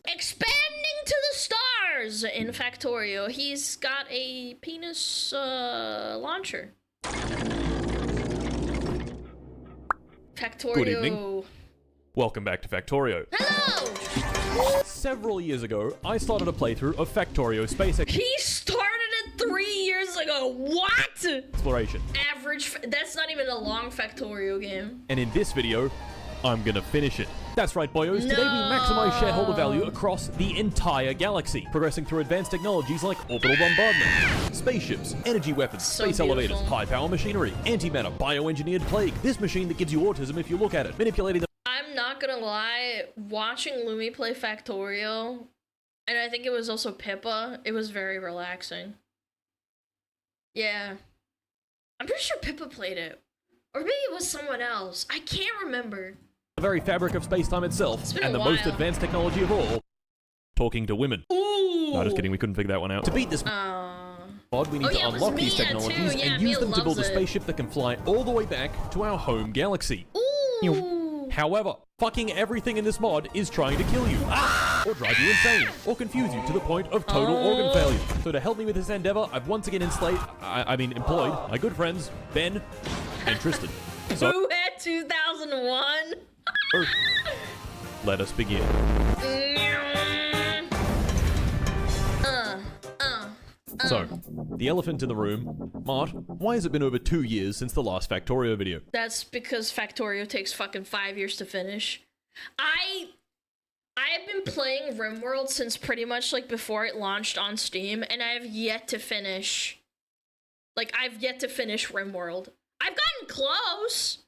Expanding to the stars in Factorio. He's got a penis launcher. Factorio. Good evening. Welcome back to Factorio. Hello! Several years ago, I started a playthrough of Factorio Space He started it 3 years ago. What? Exploration. Average. That's not even a long Factorio game. And in this video, I'm gonna finish it. That's right, boyos. Today we maximize shareholder value across the entire galaxy, progressing through advanced technologies like orbital bombardment, spaceships, energy weapons, space elevators, high-power machinery, antimatter, bioengineered plague, this machine that gives you autism if you look at it, manipulating the— I'm not gonna lie, watching Lumi play Factorio, and I think it was also Pippa, it was very relaxing. Yeah. I'm pretty sure Pippa played it. Or maybe it was someone else. I can't remember. the very fabric of space-time itself, and the most advanced technology of all, talking to women. Ooh. No, just kidding, we couldn't figure that one out. To beat this mod, we need to unlock these technologies and use them to build a spaceship that can fly all the way back to our home galaxy. Ooh. However, fucking everything in this mod is trying to kill you, or drive you insane, or confuse you to the point of total organ failure. So to help me with this endeavor, I've once again employed my good friends, Ben and Tristan. So, who had 2001? let us begin. So, the elephant in the room. Mart, why has it been over 2 years since the last Factorio video? That's because Factorio takes fucking 5 years to finish. I've been playing RimWorld since pretty much like before it launched on Steam, and I have yet to finish. Like, I've yet to finish RimWorld. I've gotten close.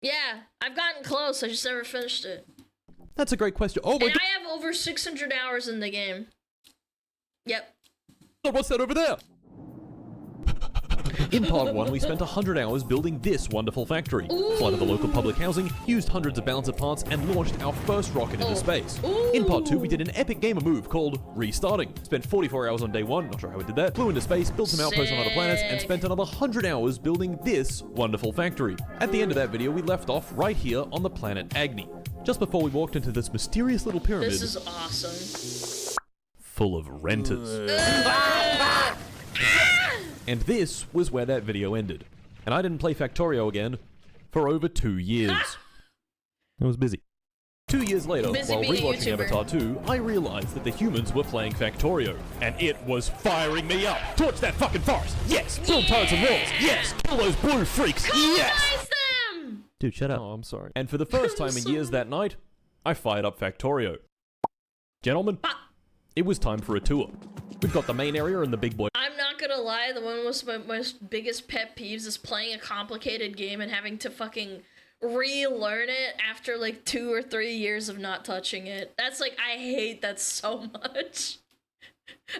Yeah, I've gotten close. I just never finished it. That's a great question. Oh my god. And I have over 600 hours in the game. Yep. What's that over there? In part 1, we spent 100 hours building this wonderful factory, flooded the local public housing, used hundreds of balancer parts, and launched our first rocket into space. In part 2, we did an epic gamer move called restarting. Spent 44 hours on day 1, not sure how we did that, flew into space, built some outposts on other planets, and spent another 100 hours building this wonderful factory. At the end of that video, we left off right here on the planet Agni, just before we walked into this mysterious little pyramid. This is awesome. Full of renters. And this was where that video ended. And I didn't play Factorio again for over 2 years. I was busy. 2 years later, while rewatching Avatar 2, I realized that the humans were playing Factorio, and it was firing me up. Torch that fucking forest! Yes! Build turrets and walls! Yes! Kill those blue freaks! Yes! Them! Dude, shut up. Oh, I'm sorry. And for the first time in years that night, I fired up Factorio. Gentlemen, it was time for a tour. We've got the main area and the big boy. I'm not gonna lie, the one with my biggest pet peeves is playing a complicated game and having to fucking relearn it after like 2 or 3 years of not touching it. That's like, I hate that so much.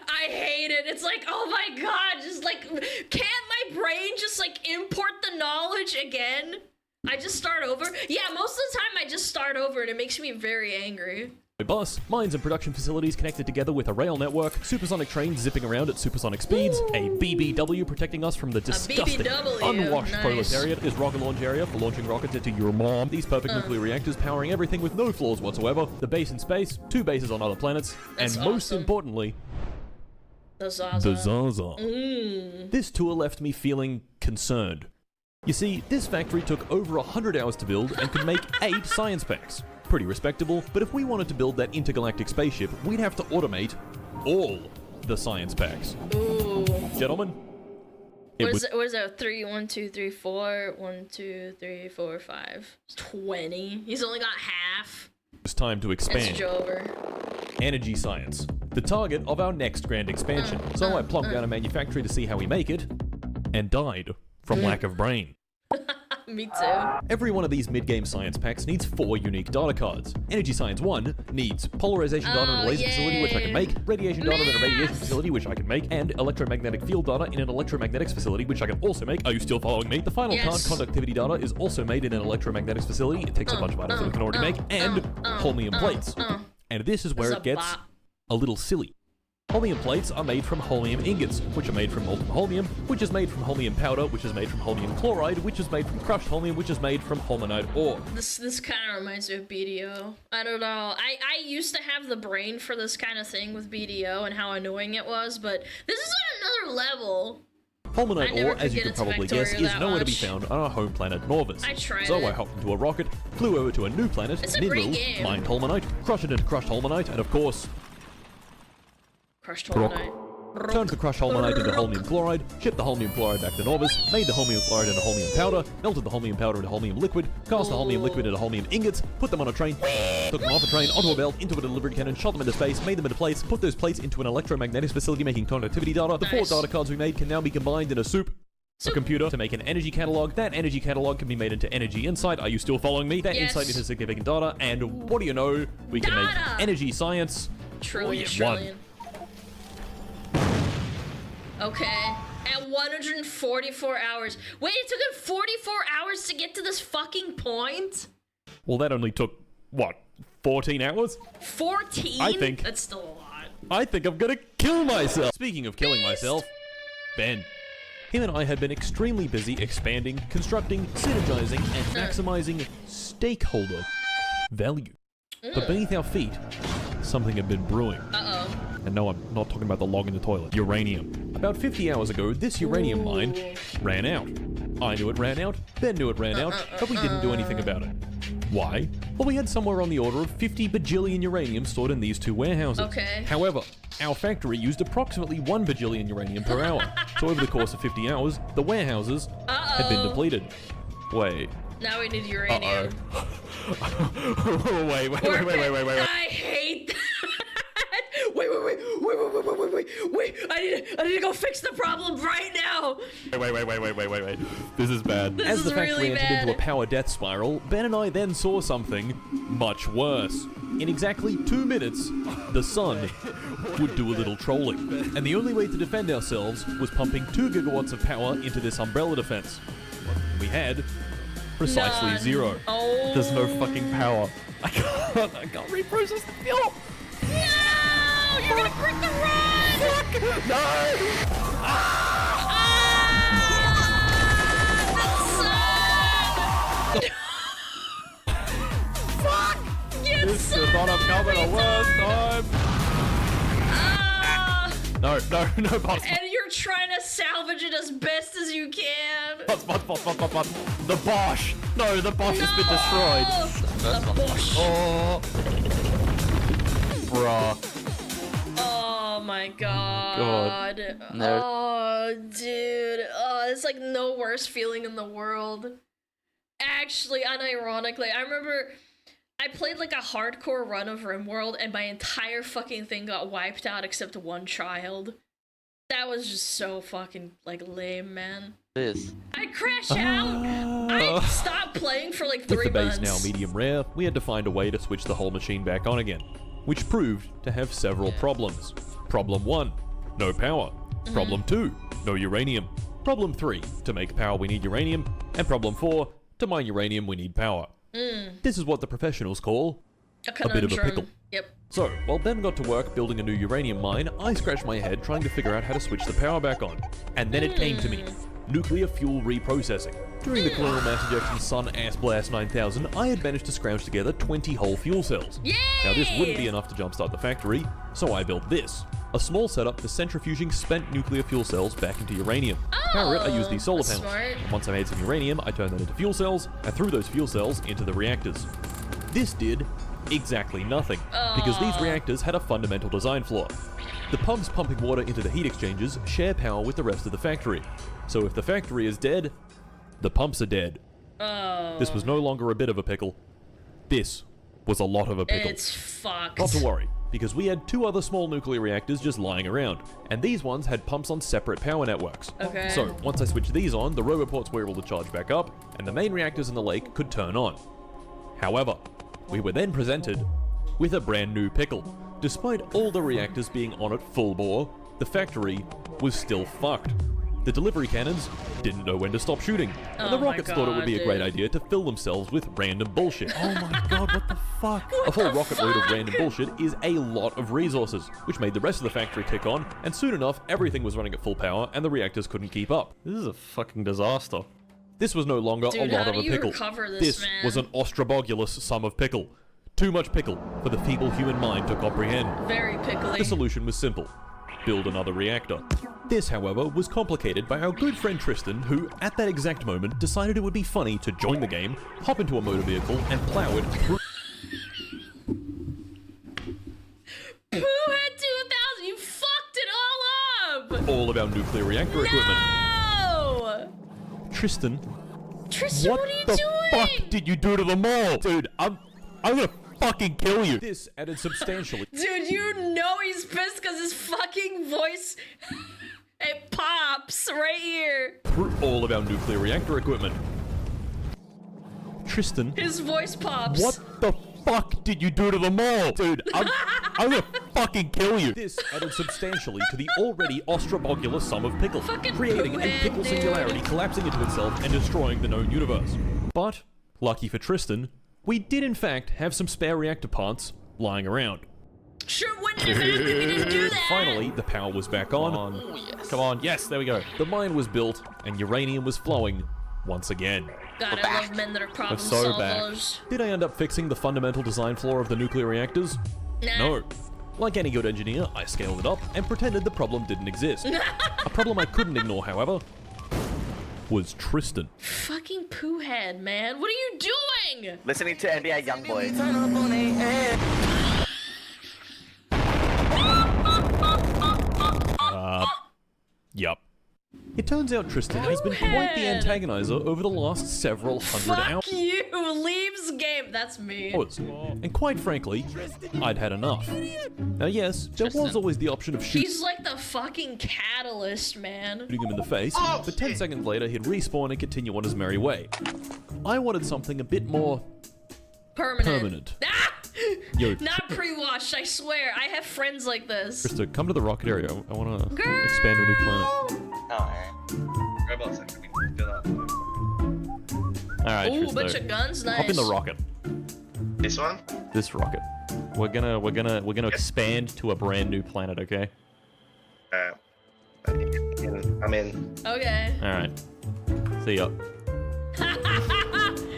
I hate it. It's like, oh my god, just like, can't my brain just like import the knowledge again? I just start over? Yeah, most of the time I just start over and it makes me very angry. Bus, mines and production facilities connected together with a rail network, supersonic trains zipping around at supersonic speeds, a BBW protecting us from the disgusting, unwashed proletariat, is rocket launch area for launching rockets into your mom, these perfect nuclear reactors powering everything with no flaws whatsoever, the base in space, 2 bases on other planets, and most importantly, the Zaza. This tour left me feeling concerned. You see, this factory took over 100 hours to build and could make 8 science packs. Pretty respectable, but if we wanted to build that intergalactic spaceship, we'd have to automate all the science packs. Ooh. Gentlemen, what is that? 3, 1, 2, 3, 4, 1, 2, 3, 4, 5. 20. He's only got half. It's time to expand. It's over. Energy science, the target of our next grand expansion. So I plunked down a manufactory to see how we make it, and died from lack of brain. Me too. Every one of these mid-game science packs needs 4 unique data cards. Energy Science 1 needs polarization data in a laser facility, which I can make, radiation data in a radiation facility, which I can make, and electromagnetic field data in an electromagnetics facility, which I can also make. Are you still following me? The final card, conductivity data, is also made in an electromagnetics facility. It takes a bunch of items that we can already make, and holmium plates. And this is where it gets a little silly. Holmium plates are made from holmium ingots, which are made from molten holmium, which is made from holmium powder, which is made from holmium chloride, which is made from crushed holmium, which is made from holmonite ore. This kind of reminds me of BDO. I don't know. I used to have the brain for this kind of thing with BDO and how annoying it was, but this is on another level. Holmonite ore, as you can probably guess, is nowhere to be found on our home planet Norvis. So I hopped into a rocket, flew over to a new planet, minerals, mined holmonite, crushed it into crushed holmonite, and of course... crushed holmonite. Turned the crushed holmonite into holmium chloride, shipped the holmium chloride back to Norvis, made the holmium chloride into holmium powder, melted the holmium powder into holmium liquid, cast the holmium liquid into holmium ingots, put them on a train, took them off a train, onto a belt, into a delivery cannon, shot them into space, made them into plates, put those plates into an electromagnetics facility making conductivity data. The 4 data cards we made can now be combined in a computer to make an energy catalog. That energy catalog can be made into energy insight. Are you still following me? That insight into significant data, and what do you know? We can make energy science. Trillion. Okay. At 144 hours. Wait, it took him 44 hours to get to this fucking point? Well, that only took, what, 14 hours? 14? I think. That's still a lot. I think I'm gonna kill myself. Speaking of killing myself, Ben. Him and I had been extremely busy expanding, constructing, synergizing, and maximizing stakeholder value. But beneath our feet, something had been brewing. And no, I'm not talking about the log in the toilet. Uranium. About 50 hours ago, this uranium mine ran out. I knew it ran out, Ben knew it ran out, but we didn't do anything about it. Why? Well, we had somewhere on the order of 50 bajillion uranium stored in these 2 warehouses. However, our factory used approximately 1 bajillion uranium per hour. So over the course of 50 hours, the warehouses had been depleted. Wait. Now we need uranium. Wait. I hate that. Wait. I need to go fix the problem right now. Wait. This is bad. This As the is factory really entered bad. into a power death spiral, Ben and I then saw something much worse. In exactly 2 minutes, the sun would do a little trolling. And the only way to defend ourselves was pumping 2 gigawatts of power into this umbrella defense. We had precisely zero. Oh. There's no fucking power. I can't reprocess the fuel. No! You're gonna break the rod! Fuck! No! Fuck! This could not have come at a worse time. No, boss. And you're trying to salvage it as best as you can. Boss. The Bosch. No, the Bosch has been destroyed. The Bosch. Oh. Bruh. Oh my god. No. Oh, dude. Oh, it's like no worse feeling in the world. Actually, unironically, I remember I played like a hardcore run of RimWorld and my entire fucking thing got wiped out except 1 child. That was just so fucking like lame, man. It is. I'd crash out. I stopped playing for like 3 With the months. base now medium rare, we had to find a way to switch the whole machine back on again, which proved to have several problems. Problem 1, no power. Problem 2, no uranium. Problem 3, to make power we need uranium. And problem 4, to mine uranium we need power. This is what the professionals call a bit of a pickle. Yep. So, while Ben got to work building a new uranium mine, I scratched my head trying to figure out how to switch the power back on. And then it came to me. Nuclear fuel reprocessing. During the Colonial Mass Ejection Sun Ass Blast 9000, I had managed to scrounge together 20 whole fuel cells. Yay! Now this wouldn't be enough to jumpstart the factory, so I built this. A small setup for centrifuging spent nuclear fuel cells back into uranium. To power it, I used these solar panels. Smart. Once I made some uranium, I turned that into fuel cells, and threw those fuel cells into the reactors. This did exactly nothing, because these reactors had a fundamental design flaw. The pumps pumping water into the heat exchangers share power with the rest of the factory. So if the factory is dead, the pumps are dead. This was no longer a bit of a pickle. This was a lot of a pickle. It's fucked. Not to worry, because we had 2 other small nuclear reactors just lying around, and these ones had pumps on separate power networks. Okay. So, once I switched these on, the roboports were able to charge back up, and the main reactors in the lake could turn on. However, we were then presented with a brand new pickle. Despite all the reactors being on at full bore, the factory was still fucked. The delivery cannons didn't know when to stop shooting, and the Oh my rockets thought it would be a great idea to fill themselves with random bullshit. Oh my god, what the fuck? A full rocket load of random bullshit is a lot of resources, which made the rest of the factory tick on, and soon enough, everything was running at full power and the reactors couldn't keep up. This is a fucking disaster. This was no longer Dude, a lot how of do a you pickle. recover this, man? was an ostrobogulous sum of pickle. Too much pickle for the feeble human mind to comprehend. Very pickly. The solution was simple. Build another reactor. This, however, was complicated by our good friend Tristan, who, at that exact moment, decided it would be funny to join the game, hop into a motor vehicle, and plow it through... Who had 2000? You fucked it all up! all of our nuclear reactor equipment. No! Tristan, Tristan, what are you doing? What the fuck did you do to them all? Dude, I'm gonna fucking kill you. This added substantially... Dude, you know he's pissed because his fucking voice... It pops right here. through all of our nuclear reactor equipment. Tristan, His voice pops. what the fuck did you do to them all? Dude, I'm gonna fucking kill you. This added substantially to the already ostrobogulous sum of pickle, Fucking creating a poo-head, pickle dude. singularity collapsing into itself and destroying the known universe. But, lucky for Tristan, we did in fact have some spare reactor parts lying around. Sure wouldn't have happened if you didn't do that. Finally, the power was back on. Oh, yes. Come on, yes, there we go. The mine was built, and uranium was flowing once again. God, I love men that are problem so back. solvers. Did I end up fixing the fundamental design flaw of the nuclear reactors? Nah. No. Like any good engineer, I scaled it up and pretended the problem didn't exist. A problem I couldn't ignore, however, was Tristan. Fucking poo head, man. What are you doing? Listening to NBA Youngboy. Yup. It turns out Tristan has been quite the Head. antagonizer over the last several hundred hours. Fuck you. Leaves game. That's me. And quite frankly, I'd had enough. Now yes, there was always the option of shooting He's like the fucking catalyst, man. him in the face, but 10 seconds later he'd respawn and continue on his merry way. I wanted something a bit more permanent. Ah! Yo, Not pre-washed, I swear. I have friends like this. Krista, come to the rocket area. I want to Girl! expand to a new planet. Oh, alright. Robots, I mean, fill out. Alright, Ooh, Tristan. bunch of guns, nice. Hop in the rocket. This one? This rocket. We're gonna expand to a brand new planet, okay? I'm in. Okay. Alright. See ya.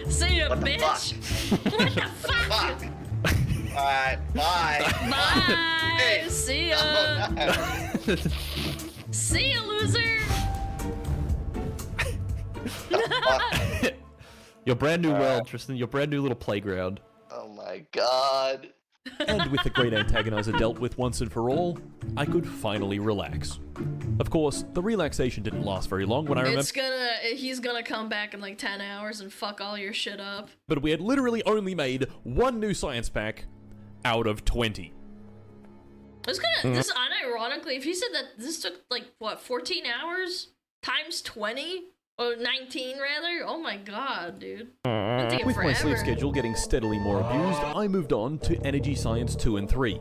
See ya, What the bitch. What the fuck? Fuck! Alright, bye! Bye. Hey. See ya. Oh, no. See ya, loser. Your brand new world, Tristan. Your brand new little playground. Oh my god. And with the great antagonizer dealt with once and for all, I could finally relax. Of course, the relaxation didn't last very long when I He's gonna come back in like 10 hours and fuck all your shit up. but we had literally only made one new science pack out of 20. This unironically, if he said that this took like, what, 14 hours? Times 20? Or 19 rather? Oh my god, dude. That'd take With my sleep forever. schedule getting steadily more abused, I moved on to Energy Science 2 and 3,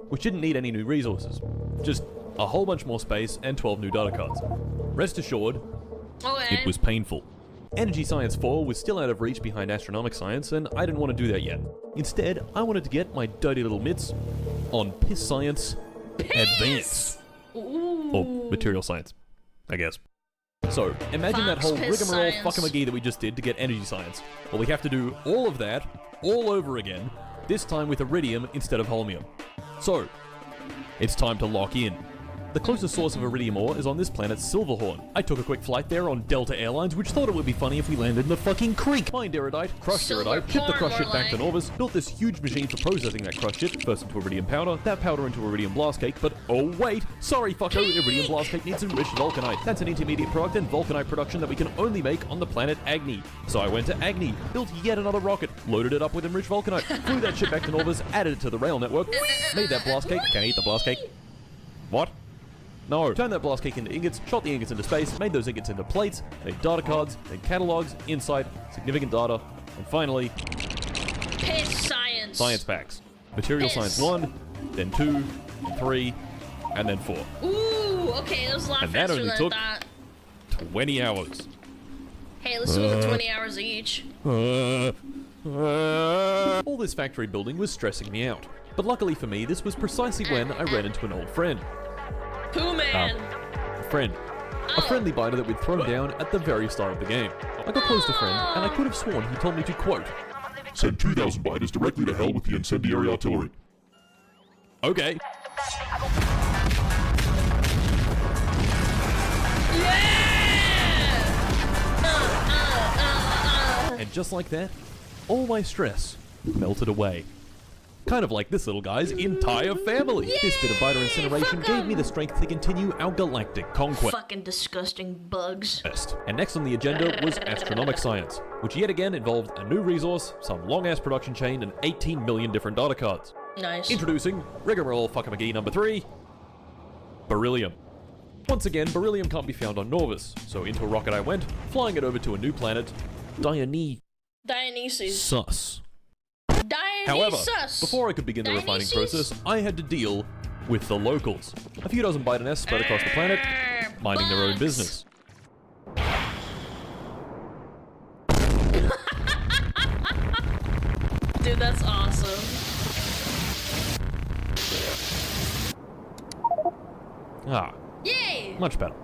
which didn't need any new resources. Just a whole bunch more space and 12 new data cards. Rest assured, Okay. it was painful. Energy Science 4 was still out of reach behind Astronomic Science, and I didn't want to do that yet. Instead, I wanted to get my dirty little mitts on Piss Science Advanced. Ooh. Or Material Science, I guess. So, imagine that Fox whole Piss rigmarole Science. fuckamagee that we just did to get Energy Science. Well, we have to do all of that, all over again, this time with iridium instead of holmium. So, it's time to lock in. The closest source of iridium ore is on this planet, Silverhorn. I took a quick flight there on Delta Airlines, which thought it would be funny if we landed in the fucking creek. Mined erudite, crushed Silver erudite, shipped the porn, crushed ship more back to like. Norvis, built this huge machine for processing that crushed ship, first into iridium powder, that powder into iridium blast cake, but oh wait, sorry fucko, iridium blast cake needs enriched vulcanite. That's an intermediate product in vulcanite production that we can only make on the planet Agni. So I went to Agni, built yet another rocket, loaded it up with enriched vulcanite, flew that ship back to Norvis, added it to the rail network, made that blast cake, can't eat the blast cake. What? No. Turned that blast cake into ingots, shot the ingots into space, made those ingots into plates, made data cards, then catalogs, insight, significant data, and finally, Piss science. science packs. Material Piss. Science 1, then 2, then 3, and then 4. Ooh, okay, that was a lot And that faster only than took- I thought. 20 hours. Hey, listen to the 20 hours each. All this factory building was stressing me out. But luckily for me, this was precisely when I ran into an old friend. Pooh Man! A friendly biter that we'd thrown down at the very start of the game. I got close to friend, and I could have sworn he told me to, quote, "Send 2,000 biters directly to hell with the incendiary artillery." Okay. And just like that, all my stress melted away. Kind of like this little guy's entire family. Yay! This bit of biter incineration gave me the strength to continue our galactic conquest. Fucking disgusting bugs. And next on the agenda was astronomic science, which yet again involved a new resource, some long-ass production chain, and 18 million different data cards. Nice. Introducing rigmarole fuckamagee number 3, beryllium. Once again, beryllium can't be found on Norvis, so into a rocket I went, flying it over to a new planet, Dionysus. However, before I could begin the refining process, I had to deal with the locals. A few dozen bite nests spread across the planet, minding their own business. Dude, that's awesome. Yay! Much better.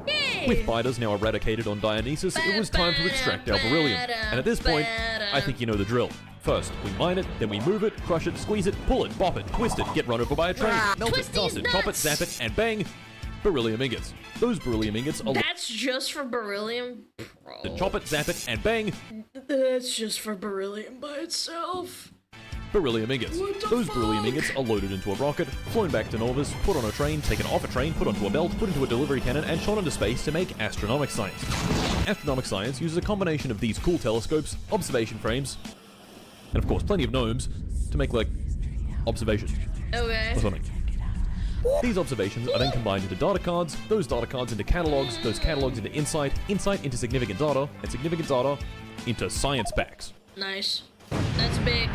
Yay! With biters now eradicated on Dionysus, it was time to extract our beryllium. And at this point, I think you know the drill. First, we mine it, then we move it, crush it, squeeze it, pull it, bop it, twist it, get run over by a train, melt it, toss it, chop it, zap it, and bang, beryllium ingots. Those beryllium ingots are... That's just for beryllium? Bro. Chop it, zap it, and bang, that's just for beryllium by itself. beryllium ingots. Those beryllium ingots are loaded into a rocket, flown back to Norvis, put on a train, taken off a train, put onto a belt, put into a delivery cannon, and shot into space to make astronomic science. Astronomic science uses a combination of these cool telescopes, observation frames, and of course plenty of gnomes to make, like, observations. Okay. Or something. These observations are then combined into data cards, those data cards into catalogs, those catalogs into insight, insight into significant data, and significant data into science packs. Nice. That's big.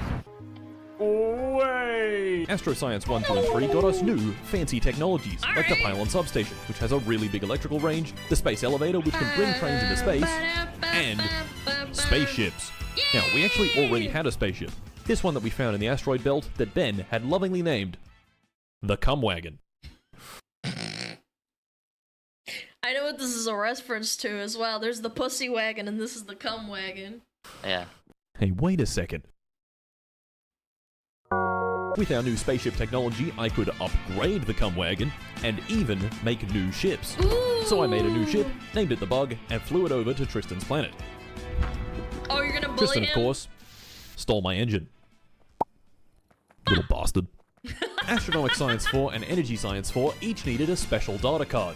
Way! Astro Science 1, 2, and 3 got us new, fancy technologies, like the pylon substation, which has a really big electrical range, the space elevator, which can bring trains into space, and spaceships. Now, we actually already had a spaceship. This one that we found in the asteroid belt that Ben had lovingly named the Cum Wagon. I know what this is a reference to as well. There's the pussy wagon and this is the cum wagon. Yeah. Hey, wait a second. With our new spaceship technology, I could upgrade the Cum Wagon and even make new ships. Ooh. So I made a new ship, named it the Bug, and flew it over to Tristan's planet. Oh, you're gonna bully Tristan, him? of course, stole my engine. Little bastard. Astronomic Science 4 and Energy Science 4 each needed a special data card,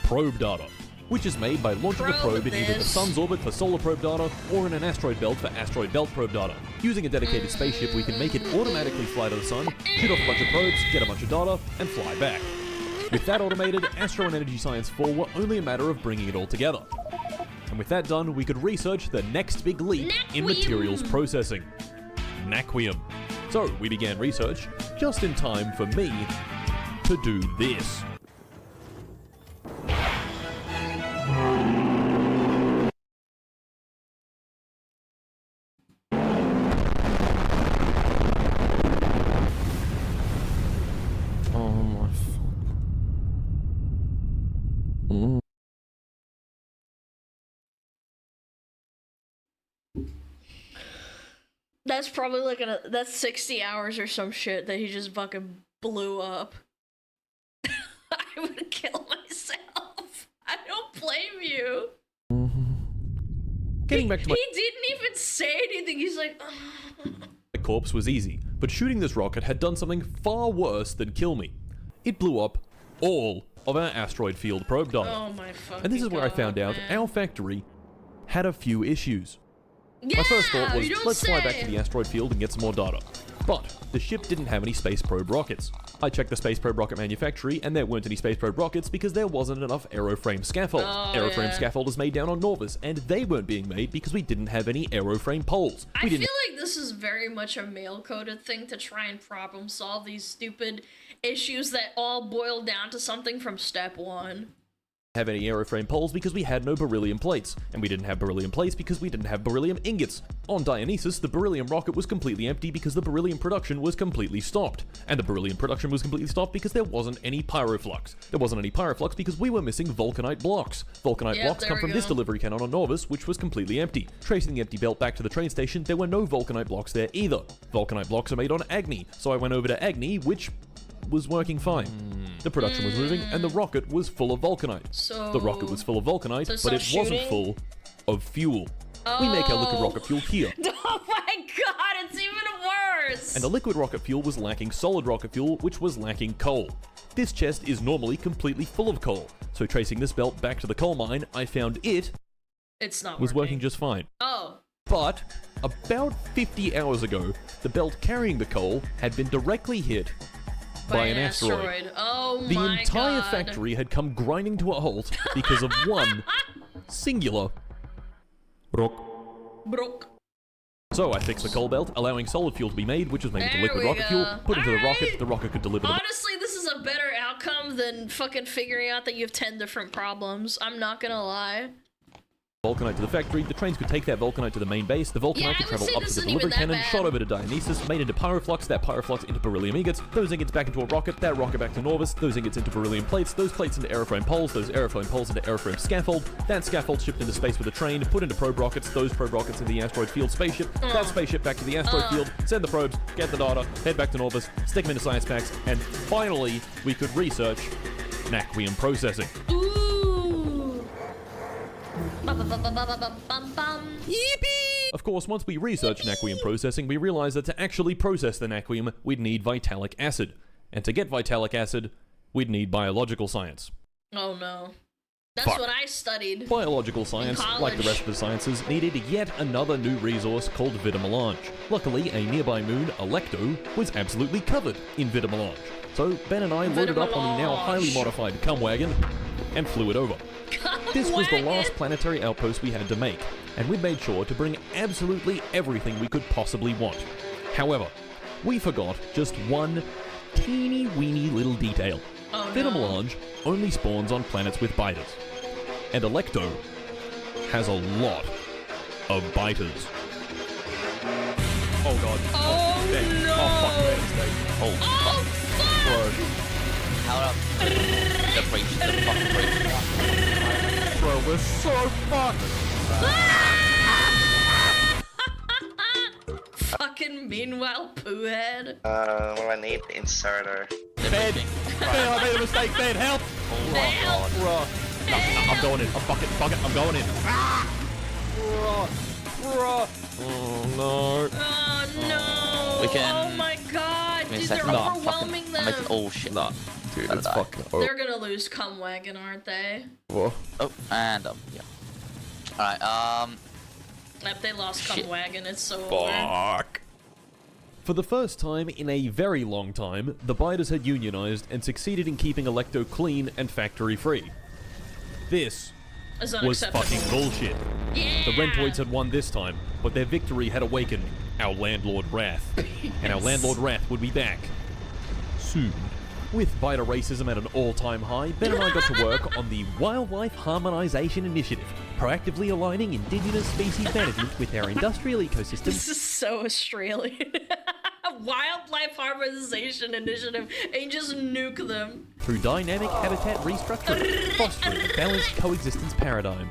probe data, which is made by launching a probe in either the sun's orbit for solar probe data or in an asteroid belt for asteroid belt probe data. Using a dedicated spaceship, we can make it automatically fly to the sun, shoot off a bunch of probes, get a bunch of data, and fly back. With that automated, Astro and Energy Science 4 were only a matter of bringing it all together. And with that done, we could research the next big leap in materials processing, naquium. So we began research just in time for me to do this. That's probably like that's 60 hours or some shit that he just fucking blew up. I would kill myself. I don't blame you. Getting back to my He didn't even say anything. He's like, corpse was easy, but shooting this rocket had done something far worse than kill me. It blew up all of our asteroid field probe data. oh my fucking And this is where I found out man. our factory had a few issues. Yeah, My first thought was, you don't let's fly back say. to the asteroid field and get some more data. But the ship didn't have any space probe rockets. I checked the space probe rocket manufactory, and there weren't any space probe rockets because there wasn't enough aeroframe scaffolds. Oh, Aeroframe yeah. scaffold is made down on Norvis, and they weren't being made because we didn't have any aeroframe poles. I We feel didn't. like this is very much a male-coded thing to try and problem solve these stupid issues that all boil down to something from step one. Have any aeroframe poles because we had no beryllium plates, and we didn't have beryllium plates because we didn't have beryllium ingots. On Dionysus, the beryllium rocket was completely empty because the beryllium production was completely stopped, and the beryllium production was completely stopped because there wasn't any pyroflux. There wasn't any pyroflux because we were missing vulcanite blocks. Vulcanite blocks come from this delivery cannon on Norvis, which was completely empty. Tracing the empty belt back to the train station, there were no vulcanite blocks there either. Vulcanite blocks are made on Agni, so I went over to Agni, which was working fine. The production was moving, and the rocket was full of vulcanite. So the rocket was full of vulcanite, but it wasn't full of fuel. We make our liquid rocket fuel here. Oh my god, it's even worse! And the liquid rocket fuel was lacking solid rocket fuel, which was lacking coal. This chest is normally completely full of coal, so tracing this belt back to the coal mine, I found it's not was working just fine. Oh. But about 50 hours ago, the belt carrying the coal had been directly hit by an asteroid. Oh the my entire god. factory had come grinding to a halt because of one singular Broke. So I fixed the coal belt, allowing solid fuel to be made, which was made into liquid rocket fuel, put into the rocket could deliver Honestly, this is a better outcome than fucking figuring out that you have 10 different problems. I'm not gonna lie. vulcanite to the factory. The trains could take that vulcanite to the main base. The vulcanite could travel up to the delivery cannon, shot over to Dionysus, made into pyroflux, that pyroflux into beryllium ingots, those ingots back into a rocket, that rocket back to Norvis, those ingots into beryllium plates, those plates into aeroframe poles, those aeroframe poles into aeroframe scaffold, that scaffold shipped into space with a train, put into probe rockets, those probe rockets into the asteroid field spaceship, that spaceship back to the asteroid field, send the probes, get the data, head back to Norvis, stick them into science packs, and finally, we could research naquium processing. Ooh. Yippee! Of course, once we researched naquium processing, we realized that to actually process the naquium, we'd need vitalic acid. And to get vitalic acid, we'd need biological science. Oh no. That's what I studied. Biological science, like the rest of the sciences, needed yet another new resource called vitamelange. Luckily, a nearby moon, Alecto, was absolutely covered in vitamelange. So Ben and I loaded up on the now highly modified cum wagon and flew it over. This was the last planetary outpost we had to make, and we made sure to bring absolutely everything we could possibly want. However, we forgot just one teeny weeny little detail. Vitamelange only spawns on planets with biters, and Alecto has a lot of biters. Oh god. Oh no! Oh fuck! Bro. Hold up. The fucking breach. Bro, we're so fucked! Fucking meanwhile, poo head. What do I need? Inserter. Ben, I made a mistake, Ben, help! Oh my god. Bro. No, I'm going in. Fuck it, I'm going in. Bro. Oh no. Oh no! We can- Oh my god! Dude, they're Nah, overwhelming I'm them. making all shit. Nah, dude, Gotta it's die. fucking They're gonna lose cum wagon, aren't they? Whoa. Oh, and yeah. Alright, If they lost cum Shit. wagon, it's so over. Fuck. For the first time in a very long time, the biters had unionized and succeeded in keeping Alecto clean and factory free. This It's was unacceptable. fucking bullshit. Yeah! The Rentoids had won this time, but their victory had awakened our landlord Wrath. And our landlord Wrath would be back soon. With biter racism at an all-time high, Ben and I got to work on the Wildlife Harmonization Initiative, proactively aligning indigenous species management with our industrial ecosystem. This is so Australian. Wildlife Harmonization Initiative, and you just nuke them. Through dynamic habitat restructuring, fostering a balanced coexistence paradigm.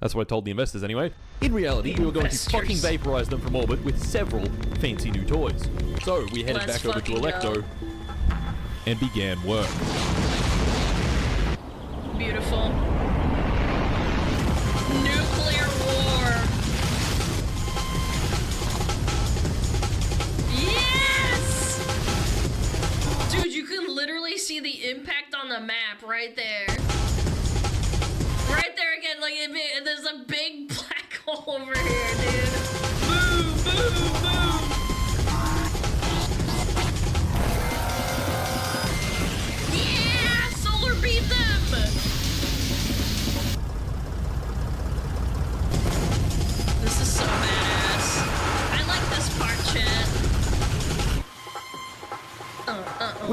That's what I told the investors anyway. In reality, we were going to fucking vaporize them from orbit with several fancy new toys. So we headed Let's back over to fucking Alecto go. and began work. Beautiful. Nuclear war. Yes! Dude, you can literally see the impact on the map right there. Right there again, like there's a big black hole over here, dude. Boom, boom, boom. Yeah! Solar beat them! This is so badass. I like this part, chat.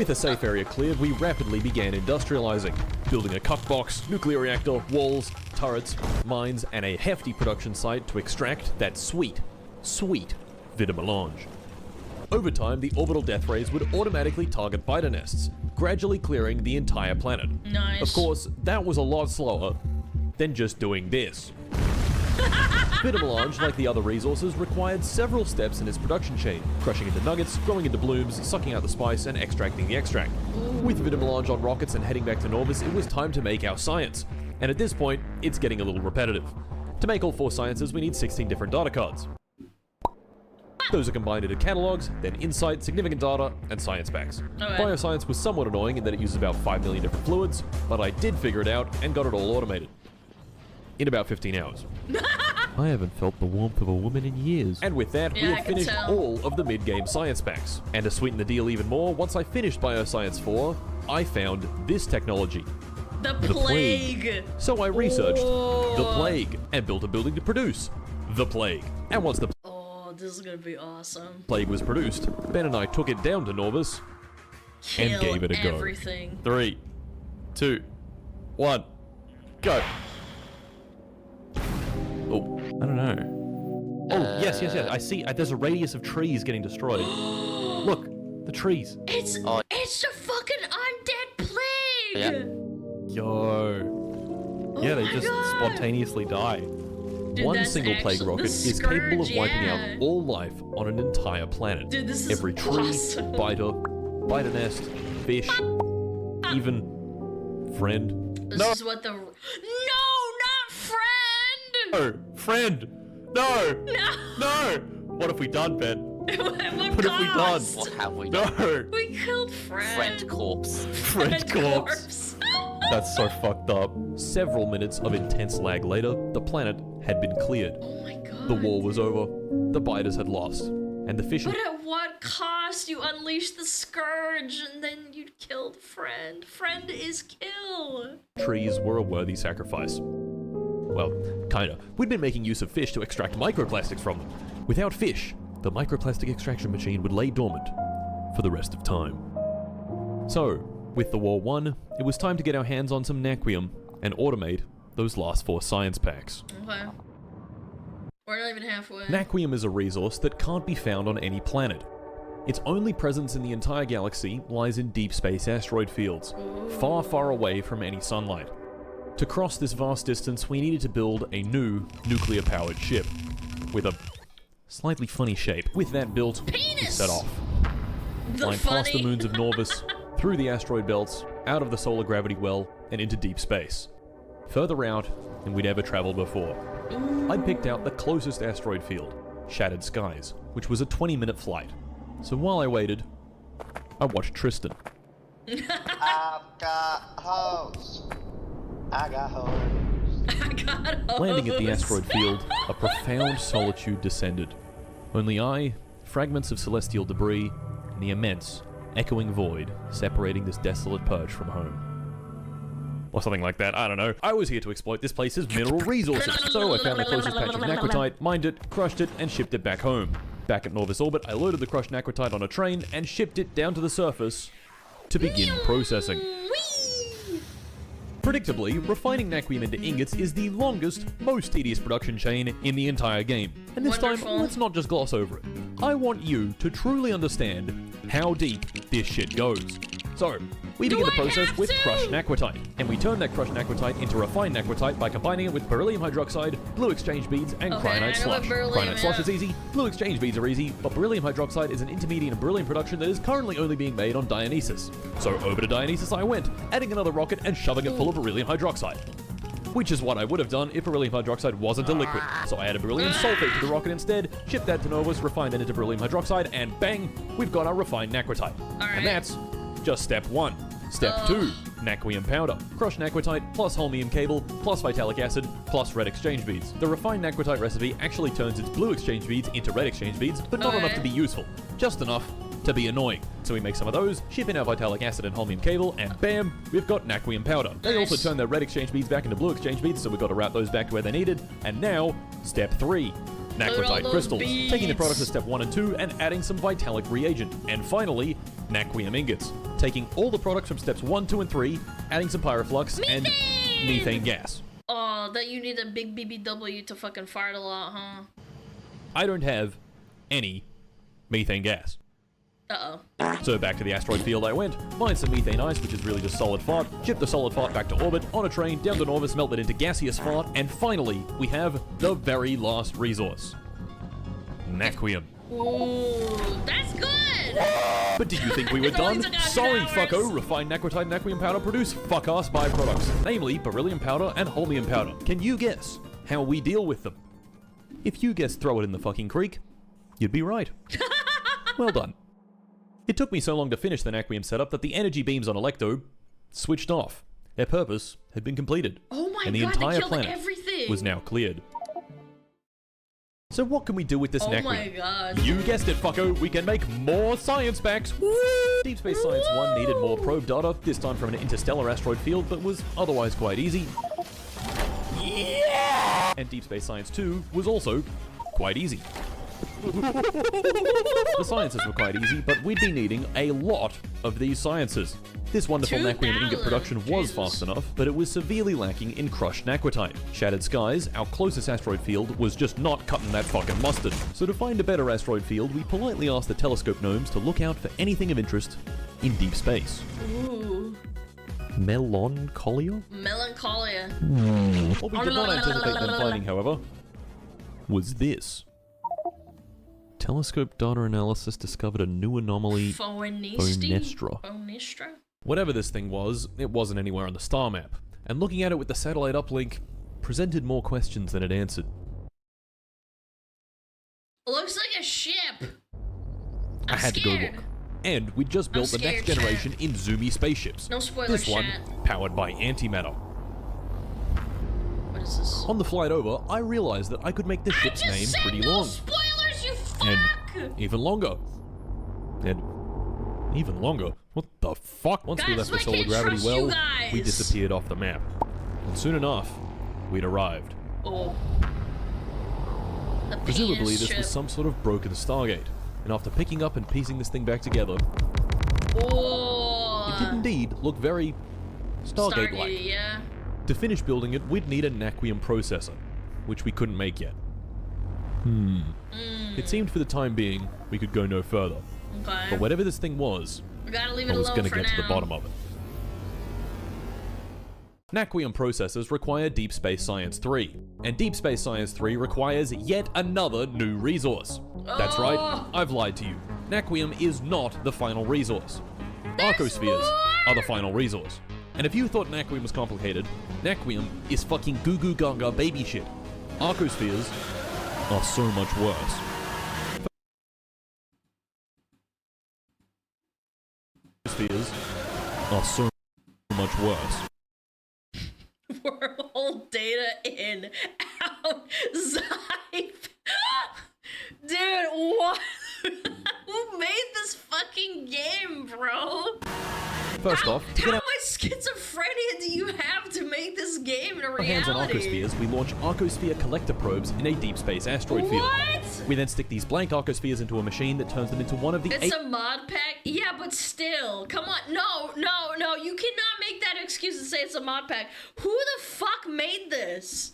With a safe area cleared, we rapidly began industrializing, building a cut box, nuclear reactor, walls, turrets, mines, and a hefty production site to extract that sweet vida melange. Over time, the orbital death rays would automatically target biter nests, gradually clearing the entire planet. Nice. Of course, that was a lot slower than just doing this. Vida melange, like the other resources, required several steps in its production chain, crushing into nuggets, growing into blooms, sucking out the spice, and extracting the extract. With vida melange on rockets and heading back to Norvis, it was time to make our science. And at this point, it's getting a little repetitive. To make all 4 sciences, we need 16 different data cards. Those are combined into catalogs, then insight, significant data, and science packs. Okay. Bioscience was somewhat annoying in that it uses about 5 million different fluids, but I did figure it out and got it all automated. In about 15 hours. I haven't felt the warmth of a woman in years. And with that, Yeah, we I have can finished tell. all of the mid-game science packs. And to sweeten the deal even more, once I finished Bioscience 4, I found this technology. The plague. plague. So I researched the Oh. plague and built a building to produce the plague. And once the Oh, this is gonna be awesome. plague was produced, Ben and I took it down to Norvis. Kill gave it a go. everything. 3, 2, 1, go. Oh, I don't know. Oh, yes. I see. There's a radius of trees getting destroyed. Look, the trees. It's Oh. it's a fucking undead plague. Yeah. Yo. Yeah, they my just God. spontaneously die. Dude, One that's single plague actually- rocket the is capable of scourge, wiping yeah. out all life on an entire planet. Dude, this is Every tree, awesome. biter nest, fish, even friend. This No. is what the no, not friend. No, friend. No. No. What have we done, Ben? What What have we done? cost? What have we done? No. We killed friend. Friend corpse. Friend corpse. That's so fucked up. Several minutes of intense lag later, the planet had been cleared. Oh my god. The war was over, the biters had lost, and the fish and But at what cost? You unleashed the scourge and then you killed friend. Friend is kill. trees were a worthy sacrifice. Well, kinda. We'd been making use of fish to extract microplastics from them. Without fish, the microplastic extraction machine would lay dormant for the rest of time. So, with the war won, it was time to get our hands on some naquium and automate those last 4 science packs. Okay. We're not even halfway. Naquium is a resource that can't be found on any planet. Its only presence in the entire galaxy lies in deep space asteroid fields, far, far away from any sunlight. To cross this vast distance, we needed to build a new nuclear-powered ship with a slightly funny shape. With that built, we Penis! set off, The flying past the funny- moons of Norvis, through the asteroid belts, out of the solar gravity well, and into deep space. Further out than we'd ever traveled before. I'd picked out the closest asteroid field, Shattered Skies, which was a 20-minute flight. So while I waited, I watched Tristan. I've got hoes. I got hoes. I got Landing at the hosed. asteroid field, a profound solitude descended. Only I, fragments of celestial debris, and the immense, echoing void separating this desolate perch from home. Or something like that, I don't know. I was here to exploit this place's mineral resources, so I found the closest patch of naquitite, mined it, crushed it, and shipped it back home. Back at Norvis orbit, I loaded the crushed naquitite on a train and shipped it down to the surface to begin processing. Whee! Predictably, refining naquium into ingots is the longest, most tedious production chain in the entire game. And this Wonderful. time, let's not just gloss over it. I want you to truly understand how deep this shit goes. So, we begin the I process have with to? crushed naquitite, and we turn that crushed naquitite into refined naquitite by combining it with beryllium hydroxide, blue exchange beads, and Okay, I know cyanide slush. what beryllium Cyanide slush is. is easy, blue exchange beads are easy, but beryllium hydroxide is an intermediate in beryllium production that is currently only being made on Dionysus. So over to Dionysus I went, adding another rocket and shoving it full of beryllium hydroxide. Which is what I would have done if beryllium hydroxide wasn't a liquid. So I added beryllium sulfate to the rocket instead, shipped that to Novus, refined that into beryllium hydroxide, and bang, we've got our refined naquitite. Alright. And that's just step 1. Step 2, naquium powder. Crushed naquitite plus holmium cable plus vitalic acid plus red exchange beads. The refined naquitite recipe actually turns its blue exchange beads into red exchange beads, but not enough to be useful. Just enough to be annoying. So we make some of those, ship in our vitalic acid and holmium cable, and bam, we've got naquium powder. They also turn their red exchange beads back into blue exchange beads, so we've got to route those back to where they're needed. And now, step 3. Load all Naquitite those crystals, taking the beads. product to step 1 and 2 and adding some vitalic reagent. And finally, naquium ingots, taking all the products from steps 1, 2, and 3, adding some pyroflux, and methane gas. Oh, that you need a big BBW to fucking fart a lot, huh? I don't have any methane gas. Uh-oh. So back to the asteroid field I went, mined some methane ice, which is really just solid fart, shipped the solid fart back to orbit, on a train, down to Norvis, melted into gaseous fart, and finally, we have the very last resource. Naquium. Ooh, that's good! But did you think we were It only done? took us Sorry, hours. fucko. Refined naquitite naquium powder produce fuck-ass byproducts, namely beryllium powder and holmium powder. Can you guess how we deal with them? If you guessed throw it in the fucking creek, you'd be right. Well done. It took me so long to finish the naquium setup that the energy beams on Electo switched off. Their purpose had been completed. Oh my and the god, entire they killed planet everything! was now cleared. So what can we do with this Oh naquium? my god. You guessed it, fucko. We can make more science packs. Woo! Deep Space Science 1 needed more probe data, this time from an interstellar asteroid field, but was otherwise quite easy. Yeah! And Deep Space Science 2 was also quite easy. The sciences were quite easy, but we'd be needing a lot of these sciences. This wonderful naquium ingot production was fast enough, but it was severely lacking in crushed naquitite. Shattered Skies, our closest asteroid field, was just not cutting that fucking mustard. So to find a better asteroid field, we politely asked the telescope gnomes to look out for anything of interest in deep space. Ooh. Melancholia? Melancholia. What we did not anticipate them finding, however, was this. Telescope data analysis discovered a new anomaly, Phonestra. Phonestra? Whatever this thing was, it wasn't anywhere on the star map, and looking at it with the satellite uplink presented more questions than it answered. It looks like a ship. I had to go look. And we'd just built the next generation in zoomy spaceships. No spoilers, This one, chat. powered by antimatter. What is this? On the flight over, I realized that I could make the ship's name pretty long. Spoilers, you fuck! And even longer. And even longer. What the fuck? Once we Guys, left the I solar can't gravity trust well, you guys. we disappeared off the map. And soon enough, we'd arrived. Oh. The Presumably penis this ship. was some sort of broken stargate. And after picking up and piecing this thing back together, Oh. it did indeed look very Stargate-like. Stargate, yeah. To finish building it, we'd need a naquium processor, which we couldn't make yet. It seemed for the time being, we could go no further. Okay. But whatever this thing was, We gotta leave it I was alone going to for get to the now. bottom of it. Naquium processors require Deep Space Science 3, and Deep Space Science 3 requires yet another new resource. That's right, I've lied to you. Naquium is not the final resource. Arcospheres are the final resource. And if you thought Naquium was complicated, Naquium is fucking goo goo gaga baby shit. Arcospheres are so much worse. Arcospheres are so much worse. Wormhole data in, out, Zype. Dude, what? Who made this fucking game, bro? First off, to How get much schizophrenia do you have to make this game in a our hands on reality? Arcospheres, we launch Arcosphere collector probes in a deep space asteroid field. What? We then stick these blank Arcospheres into a machine that turns them into one of the It's 8 a mod pack? Yeah, but still. Come on. No. You cannot make that excuse and say it's a mod pack. Who the fuck made this?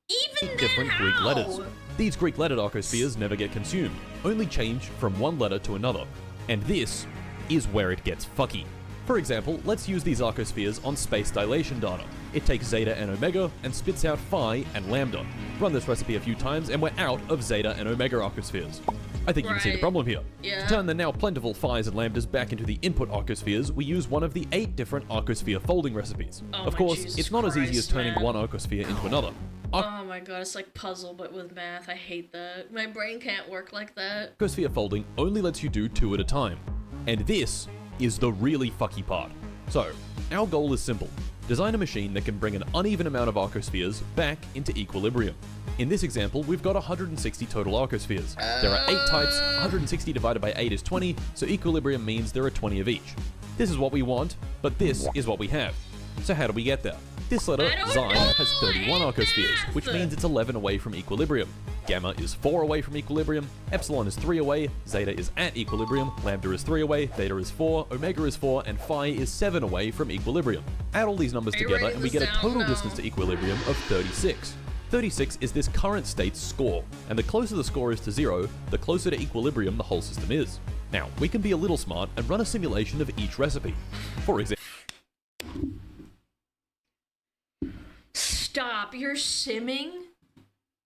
Even then, different how? Greek letters. These Greek lettered Arcospheres never get consumed, only change from one letter to another. And this is where it gets fucky. For example, let's use these Arcospheres on space dilation data. It takes zeta and omega and spits out phi and lambda. Run this recipe a few times and we're out of zeta and omega Arcospheres. I think you can see the Right. problem here. Yeah. To turn the now plentiful phis and lambdas back into the input Arcospheres, we use one of the 8 different Arcosphere folding recipes. Oh of my course, Jesus it's not as easy as Christ, turning man. one Arcosphere into another. Oh my god, it's like puzzle but with math. I hate that. My brain can't work like that. Arcosphere folding only lets you do 2 at a time. And this is the really fucky part. So, our goal is simple. Design a machine that can bring an uneven amount of Arcospheres back into equilibrium. In this example, we've got 160 total Arcospheres. There are 8 types, 160 divided by 8 is 20, so equilibrium means there are 20 of each. This is what we want, but this is what we have. So how do we get there? This letter, I don't Xi, know. has 31 Hey, Arcospheres, which math. means it's 11 away from equilibrium. Gamma is 4 away from equilibrium, Epsilon is 3 away, Zeta is at equilibrium, Lambda is 3 away, Theta is 4, Omega is 4, and Phi is 7 away from equilibrium. Add all these numbers together and we get a total distance to equilibrium of 36. 36 is this current state's score, and the closer the score is to 0, the closer to equilibrium the whole system is. Now, we can be a little smart and run a simulation of each recipe. For Stop, you're simming?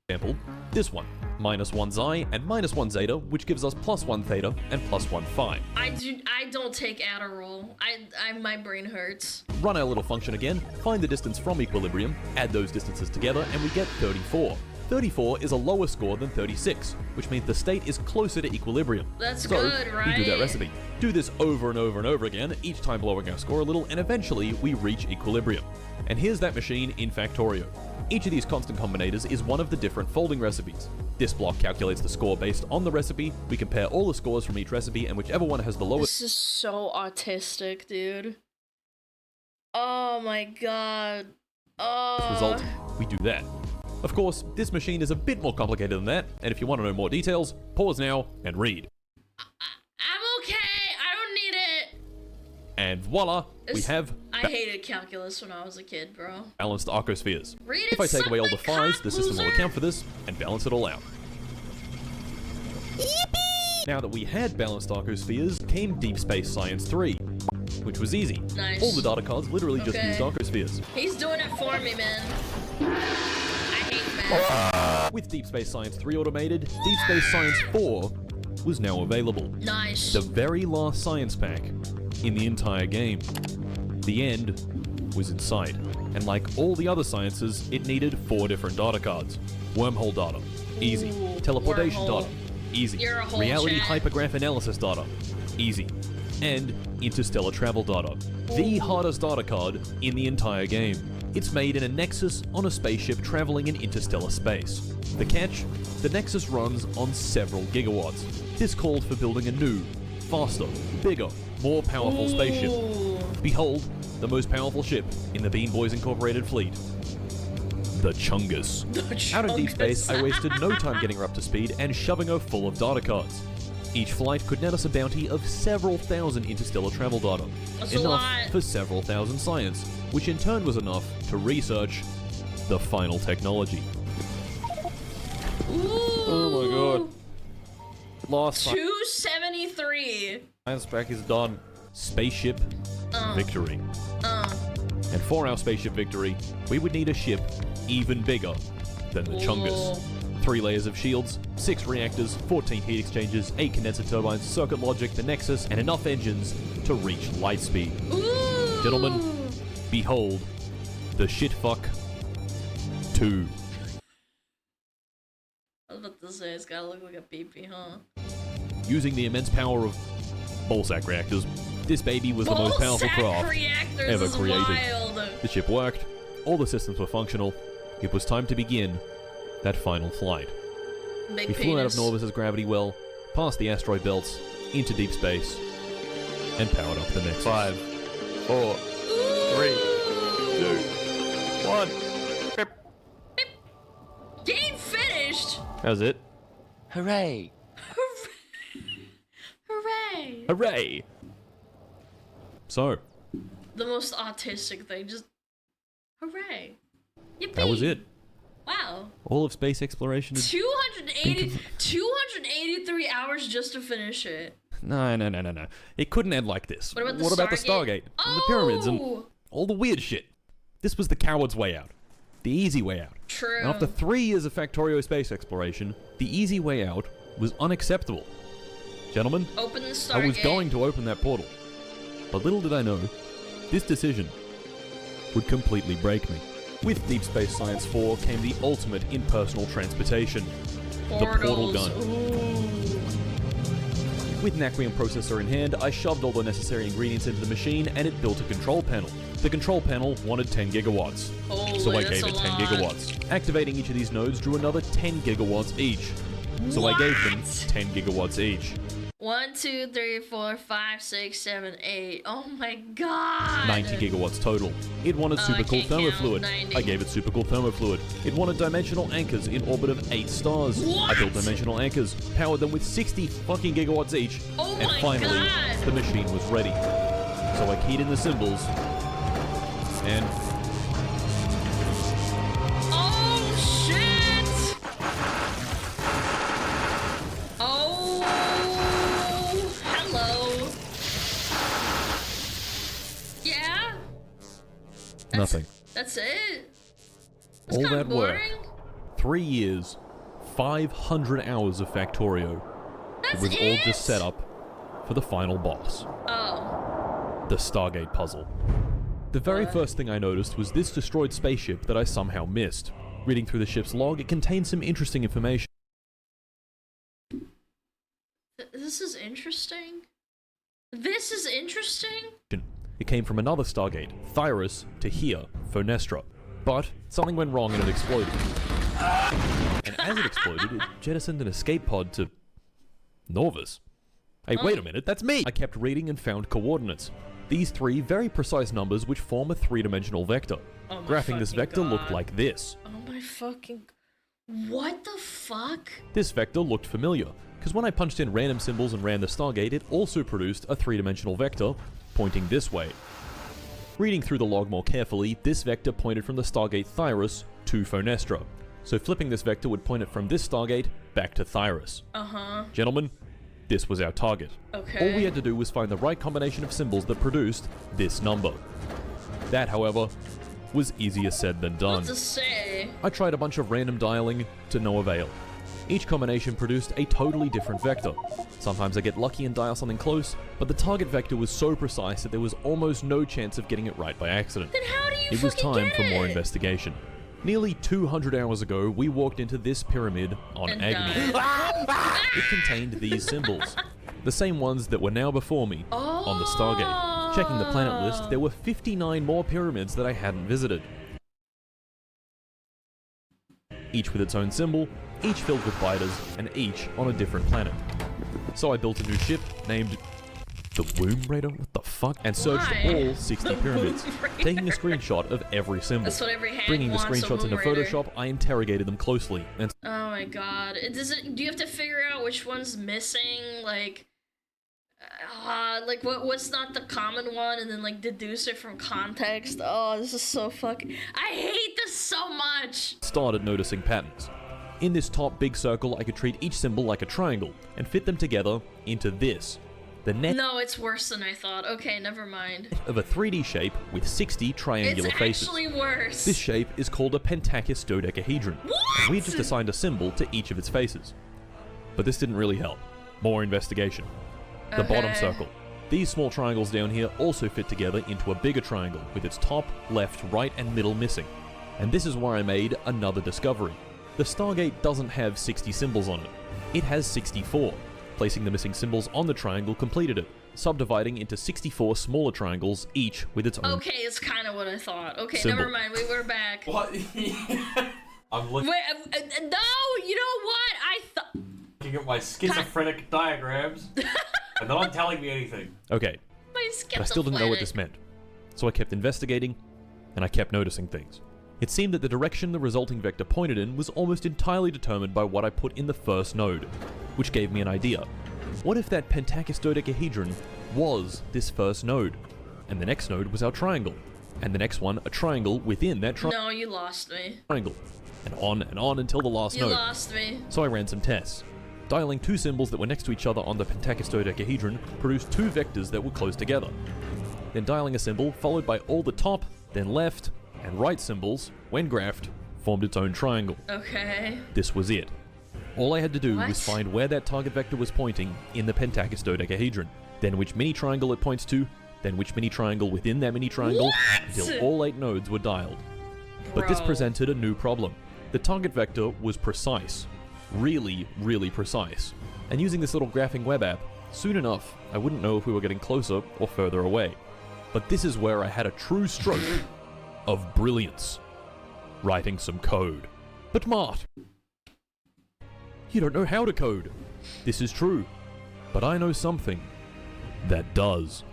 example, this one, -1 Xi and -1 Zeta, which gives us +1 Theta and +1 Phi. I don't take Adderall. My brain hurts. Run our little function again, find the distance from equilibrium, add those distances together, and we get 34. 34 is a lower score than 36, which means the state is closer to equilibrium. That's so, good, right? we do that recipe. Do this over and over and over again, each time blowing our score a little, and eventually we reach equilibrium. And here's that machine in Factorio. Each of these constant combinators is one of the different folding recipes. This block calculates the score based on the recipe, we compare all the scores from each recipe, and whichever one has the lowest— This is so autistic, dude. Oh my god. result, we do that. Of course, this machine is a bit more complicated than that, and if you want to know more details, pause now and read. I'm okay, I don't need it. And voila, we have I hated calculus when I was a kid, bro. balanced arcospheres. Read If I take away all the something, phi's, the system will loser. account for this and balance it all out. Yippee! Now that we had balanced arcospheres, came Deep Space Science 3, which was easy. Nice. All the data cards literally just Okay. used arcospheres. He's doing it for me, man. I hate math. With Deep Space Science 3 automated, Deep Space Science 4 was now available. Nice. The very last science pack in the entire game. The end was in sight, and like all the other sciences, it needed 4 different data cards. Wormhole data, easy. Ooh, Teleportation wormhole. data, easy. You're a whole Reality chat. hypergraph analysis data, easy. And interstellar travel data, the hardest data card in the entire game. It's made in a Nexus on a spaceship traveling in interstellar space. The catch? The Nexus runs on several gigawatts. This called for building a new, faster, bigger, more powerful spaceship. Ooh. Behold, the most powerful ship in the Bean Boys Incorporated fleet. The Chungus. Out in deep space, I wasted no time getting her up to speed and shoving her full of data cards. Each flight could net us a bounty of several thousand interstellar travel data. That's a Enough lot. for several thousand science, which in turn was enough to research the final technology. Ooh. Oh my god. Lost 273. science pack is done. Spaceship victory. And for our spaceship victory, we would need a ship even bigger than the Chungus. 3 layers of shields, 6 reactors, 14 heat exchangers, 8 condenser turbines, circuit logic, the Nexus, and enough engines to reach light speed. Ooh. Gentlemen, behold the shitfuck 2. I was about to say, it's gotta look like a pee-pee, huh? Using the immense power of ballsack reactors, this baby was the most powerful craft reactors ever is created. Wild. The ship worked, all the systems were functional, it was time to begin that final flight. Big We flew out of penis. Norvis's gravity well, past the asteroid belts, into deep space, and powered up the Nexus. 5, 4, 3, 2, 1. Game finished! How's it? Hooray! Hooray! Hooray! So, The most autistic thing, just hooray. Yippee! that was it. Wow. All of space exploration is... 283 hours just to finish it. No. It couldn't end like this. What about the the Stargate? Stargate? And the pyramids and Oh! all the weird shit. This was the coward's way out. The easy way out. True. And after 3 years of Factorio space exploration, the easy way out was unacceptable. Gentlemen, Open the Stargate. I was going to open that portal. But little did I know, this decision would completely break me. With Deep Space Science 4 came the ultimate in personal transportation, the portal gun. Ooh. With naquium processor in hand, I shoved all the necessary ingredients into the machine and it built a control panel. The control panel wanted 10 gigawatts, Holy, so I that's gave a it 10 lot. gigawatts. Activating each of these nodes drew another 10 gigawatts each, so I gave them What? 10 gigawatts each. 1, 2, 3, 4, 5, 6, 7, 8. Oh my god. 90 gigawatts total. It wanted super cool can't count. thermofluid. 90. I gave it super cool thermofluid. It wanted dimensional anchors in orbit of 8 stars. What? I built dimensional anchors, powered them with 60 fucking gigawatts each, Oh and my finally, God. the machine was ready. So I keyed in the symbols, and Oh shit! Oh, hello. Yeah? nothing. That's it? That's All kinda that work. boring. 3 years, 500 hours of Factorio. That's It was all just set up for the final boss, Oh. the Stargate puzzle. The very first thing I noticed was this destroyed spaceship that I somehow missed. Reading through the ship's log, it contained some interesting information. This is interesting. This is interesting? It came from another Stargate, Thyrus, to here, Fonestra. But something went wrong and it exploded. And as it exploded, it jettisoned an escape pod to Norvis. Hey, wait a minute, that's me! I kept reading and found coordinates. These 3 very precise numbers which form a 3-dimensional vector. Oh my Graphing this fucking vector God. looked like this. Oh my fucking... What the fuck? This vector looked familiar, because when I punched in random symbols and ran the Stargate, it also produced a 3-dimensional vector pointing this way. Reading through the log more carefully, this vector pointed from the Stargate Thyrus to Fonestra. So flipping this vector would point it from this Stargate back to Thyrus. Uh-huh. Gentlemen, this was our target. Okay. All we had to do was find the right combination of symbols that produced this number. That, however, was easier said than done. What to say? I tried a bunch of random dialing to no avail. Each combination produced a totally different vector. Sometimes I get lucky and dial something close, but the target vector was so precise that there was almost no chance of getting it right by accident. Then how do you It was fucking time get for more it? investigation. Nearly 200 hours ago, we walked into this pyramid on And Agony. It contained these symbols. The same ones that were now before me on the Stargate. Checking the planet list, there were 59 more pyramids that I hadn't visited. Each with its own symbol, each filled with biters, and each on a different planet. So I built a new ship named the Womb Raider? What the fuck? And searched Why? all 60 The pyramids, Womb Raider. taking a screenshot of every symbol. That's what every hag Bringing the wants, a screenshots into Womb Raider. Photoshop, I interrogated them closely, and Oh my god. Do you have to figure out which one's missing? Like what's not the common one, and then like deduce it from context? Oh, this is so fucking... I hate this so much! started noticing patterns. In this top big circle, I could treat each symbol like a triangle, and fit them together into this. The net No, it's worse than I thought. Okay, never mind. of a 3D shape with 60 triangular It's faces. actually worse. This shape is called a pentachus dodecahedron. What? And we just assigned a symbol to each of its faces. But this didn't really help. More investigation. The bottom Okay. circle. These small triangles down here also fit together into a bigger triangle with its top, left, right, and middle missing. And this is where I made another discovery. The Stargate doesn't have 60 symbols on it. It has 64. Placing the missing symbols on the triangle completed it, subdividing into 64 smaller triangles, each with its own Okay, it's kind of what I thought. Okay, Symbol. never mind. We were back. What? I'm looking Wait, no, you know what? I thought... at my schizophrenic diagrams, and they're not telling me anything. Okay, My but I still didn't know what this schizophrenic. meant. So I kept investigating, and I kept noticing things. It seemed that the direction the resulting vector pointed in was almost entirely determined by what I put in the first node, which gave me an idea. What if that pentachus dodecahedron was this first node, and the next node was our triangle, and the next one a triangle within that No, you lost me. triangle, and on until the last You node. lost me. So I ran some tests. Dialing 2 symbols that were next to each other on the pentachus dodecahedron produced 2 vectors that were close together. Then dialing a symbol, followed by all the top, then left, and right symbols, when graphed, formed its own triangle. Okay. This was it. All I had to do What? was find where that target vector was pointing in the pentachus dodecahedron, then which mini triangle it points to, then which mini triangle within that mini triangle, until all 8 nodes were dialed. But this Bro. presented a new problem. The target vector was precise. Really, really precise. And using this little graphing web app, soon enough, I wouldn't know if we were getting closer or further away. But this is where I had a true stroke of brilliance. Writing some code. But Mart, you don't know how to code. This is true. but I know something that does.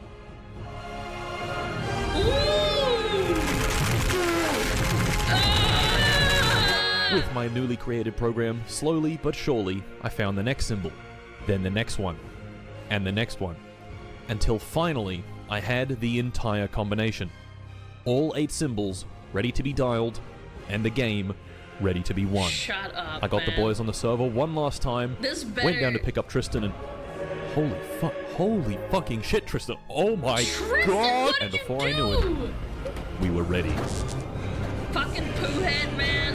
With my newly created program, slowly but surely, I found the next symbol, then the next one, and the next one, until finally I had the entire combination. All 8 symbols ready to be dialed, and the game ready to be won. Shut up, I got the man. boys on the server one last time, This went down to better- pick up Tristan, and holy fucking shit, Tristan! Oh my Tristan, god! what And did you before I knew it, do? we were ready. Fucking poo head, man.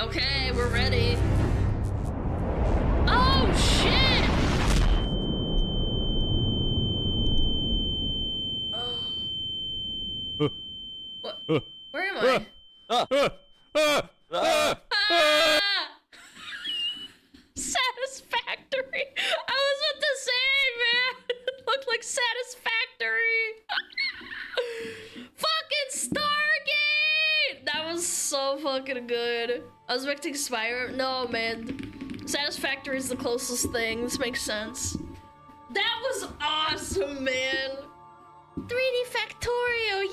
Okay, we're ready. Oh shit! What? Where am I? Ah! Satisfactory. I was about to say, man. It looked like Satisfactory. Fucking Stargate. That was so fucking good. I was expecting Spyro. No, man. Satisfactory is the closest thing. This makes sense. That was awesome, man. 3D Factorio,